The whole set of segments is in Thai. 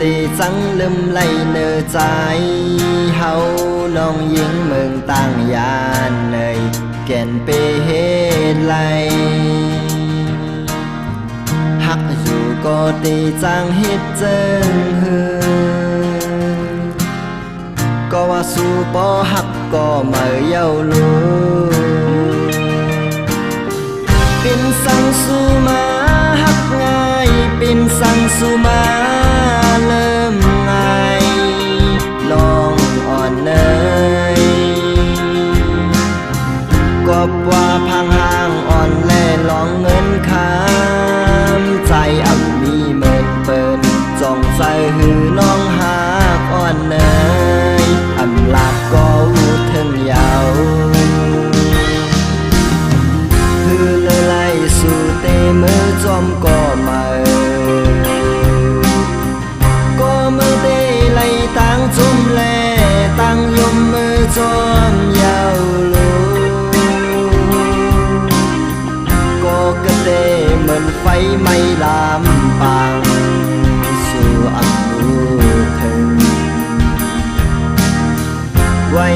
ตีจังลืมไหลเนื้อใจเฮาน้องยิงเมืองต่างยานเลยแก่นเปเหตุไหลหักอยู่ก็ตีจังเฮ็ดเจิงฮือก็ว่าสู้บ่หักก็มาเย้าลูเป็นสังสู้มาหักง่ายเป็นสังสู้มาเริ่มง่ายลองอ่อนเนยก็ว่าพังห่างอ่อนแลลองเงินคำใจอับมีเหมือนเปิดจ้องใจหือน้องหากอ่อนเนยอำลาดก็วูดถึงยาวฮือเลยไล่สู่เตมือจอมก็มาตั้งจุ่มแลตั้งยมมือจอมยาวลูก็กระเตเหมือนไฟไม่ลามปางสู่อับลูถึงไว้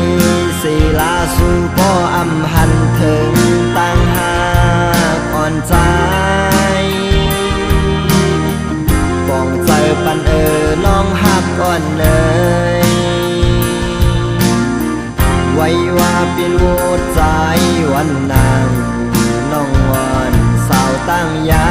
สีลาสู่ก็อำหันถึงตั้งหากอ่อนใจปองใจปันน้องหักก่อนเลยไว้ว่าเป็นโวดใจวันนางน้องวอนสาวตั้งยา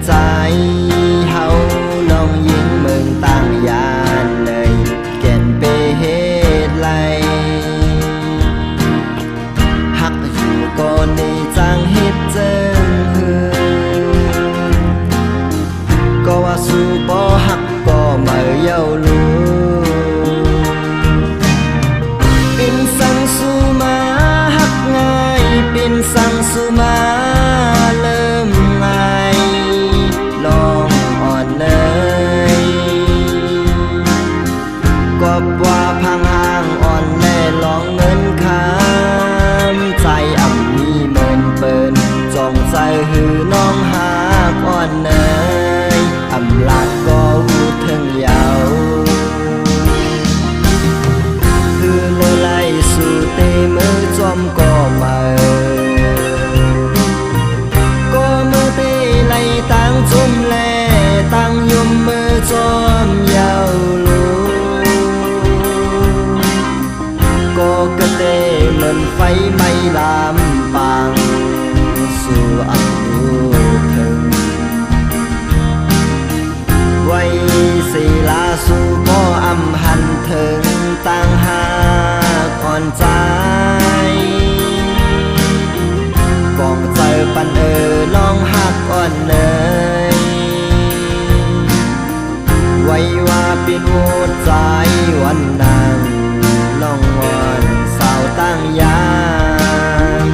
ใจเฮาน้องยิงเมืองต่างยานเลยแก่นเปเหตุไหลหักอยู่ก่อนในจังเฮ็ดเจิงฮือก็ว่าสู้บ่หักก็มาเย้าลูเป็นสังสู้มาหักง่ายเป็นสังสู้มาเริ่มง่ายลองอ่อนเลยก็ว่าพังห่างอ่อนแลลองเงินคำใจอ่ำมีเหมือนเปินจองใจหือน้องหากอ่อนเนยอำลาดก็วูดถึงยาวคือเลยไล่สู่เตมือจอมก็มาตั้งจุ่มแลตั้งยมมือจอมยาวลูก็กระเตเหมือนไฟไม่ลามปางสู่อับลูถึงไว้สีลาสู่ก็อำหันถึงตั้งหากอ่อนใจกองใจปันน้องหักอ่อนเลยไว้ว่าเป็นโวดใจวันนางน้องวอนสาวตั้งยาม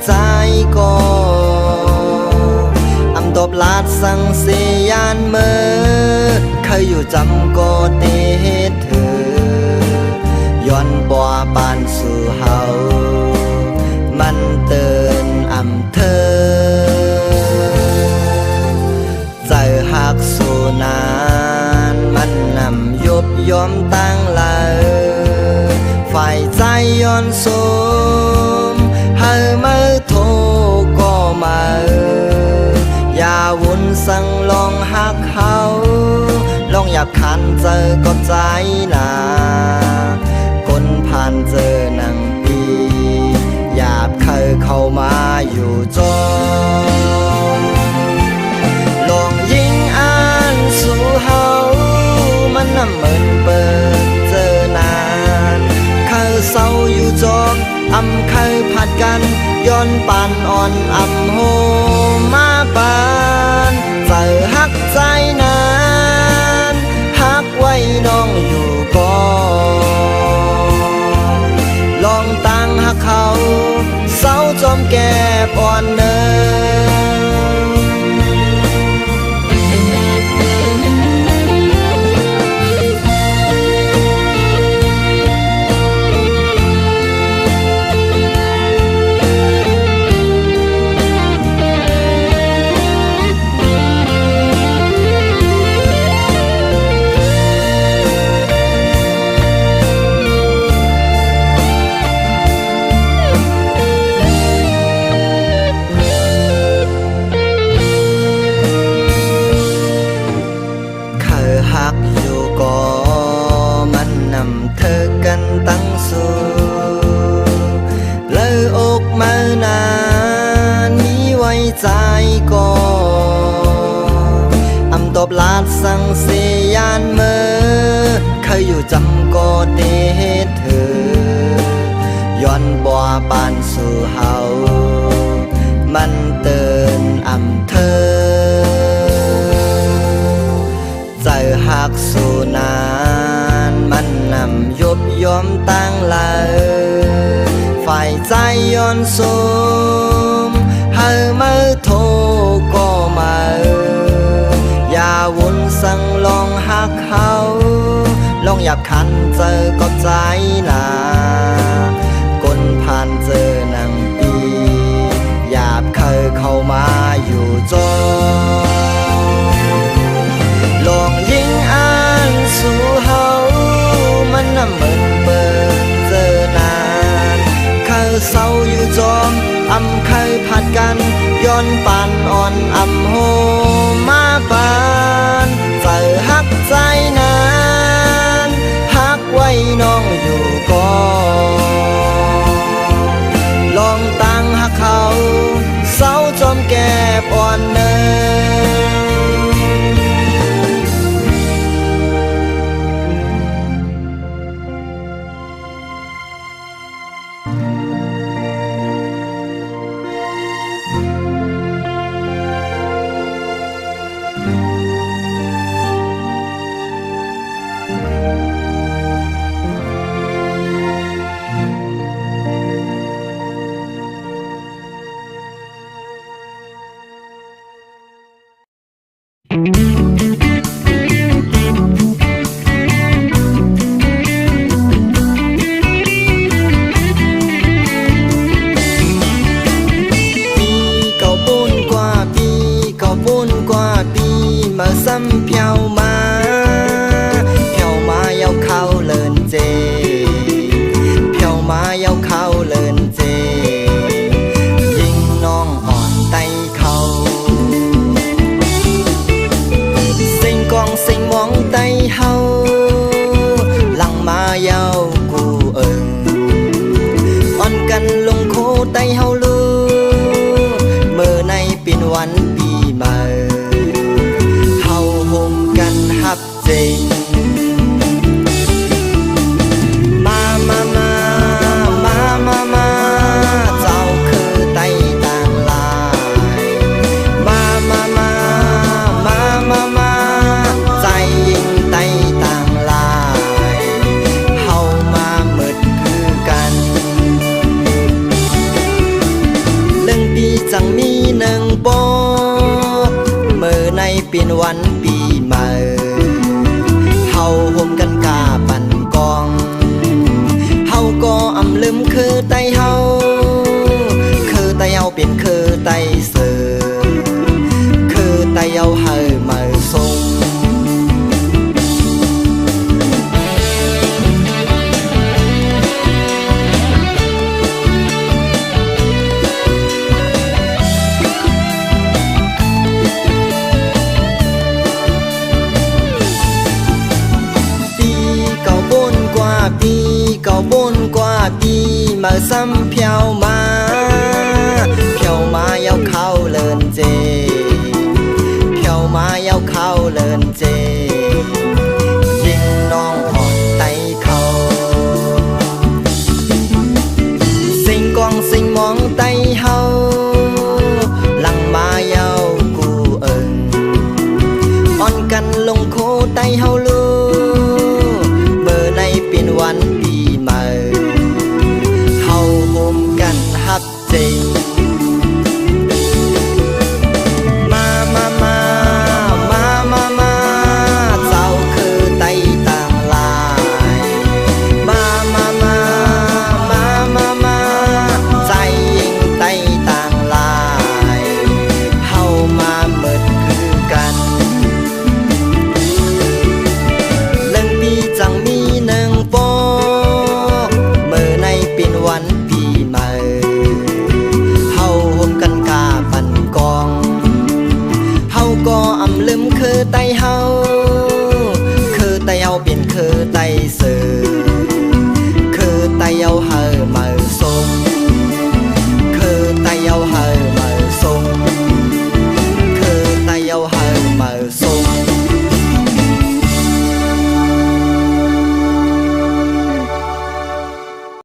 ใจก็อำตบลาดสังเสียานเมื่อเคยอยู่จำก็เตเหตุเธอย้อนบ่ปานสู่เฮามันเตือนอำเธอใจหักสู่นานมันนำยุบยอมตั้งลาฝ่ายใจย้อนสูมให้มือโทก็มาอย่าวุ่นสั่งลองหักเขาลองหยับขันเจอก็ใจนาคนผ่านเจอหนังปีหยาบเคยเข้ามาอยู่จนลองยิงอ่านสู่เฮามันน่ะเหมือนเปิดเจอนานเคยเศร้าอยู่จนอำเคยผัดกันย้อนปานอ่อนอำโหมาปานเจอหักใจนานหักไว้น้องอยู่ก่อนลองตั้งหักเขาเศร้าจอมแก่อ่อนเนิตั้งสู้เลยอกมานานมีไว้ใจก็อำตบลาดสังเสียานเมื่อเคยอยู่จำก็เตเหตุเธอย้อนบ่ปานสู่เฮามันเตือนอำเธอใจหักสู่นานมันนำยุบยอมตั้งลาฝ่ายใจย้อนสูมให้มือโทก็มาอย่าวุ่นสั่งลองหักเขาลองหยับขันเจอก็ใจนาคนผ่านเจอหนังปีหยาบเคยเข้ามาอยู่จนลองยิงอ่านสู่เฮามันน่ะเหมือนเปิดเจอนานเคยเศร้าอยู่จอมอำเคยผัดกันย้อนปานอ่อนอำโหมาปานเจอหักใจนานหักไว้น้องอยู่ก่อนลองตั้งหักเขาเศร้าจอมแก่อ่อนเนินมาซ้ำเพียวมาเยาเข้าเลินเจเพียวมาเยาเข้าเลินเจยิงน้องอ่อนไตเขาสิงกองสิงมองไตเฮาหลังมาเยากูอ่อนกันลงโคไตเฮาลูเมื่อในปีนวันปีใหม่ฮับจริงมาเจ้าคือไตต่างลายมาใจยิงไตต่างลายเฮามามืดคือกัน งมีหนึ่งโปเมื่อในปีนวันปีใหม่เฮาห่มกันกาปั่นกองเฮาก็อำลืมคือไตเฮาคือไตเฮาเป็นคือไตเสือคือไตเฮาเฮามาทรงปีเก่าบนกว่าปีมาซ้ำเพียวมาเพียวมาเย้าเข้าเลินเจเพียวมาเย้าเข้าเลินเจยิงน้องหอดไตเขาสิงกองสิงมองไตเฮาหลังมาเย้ากูเอิงอ่อนกันลงโคไตเฮาลูเป็นวันปีใหม่เฮาห่มกันฮักจริงมาเจ้าคือไตต่างลายมาใจยิงไตต่างลายเฮามาเมิดคือกันเรื่องปีจังมีวันปีใหม่เฮาห่มกันกาปั่นกองเฮาก็อำลืมคือไตเฮาคือไตเฮาเป็นคือไตเสือคือไตเฮาเฮามา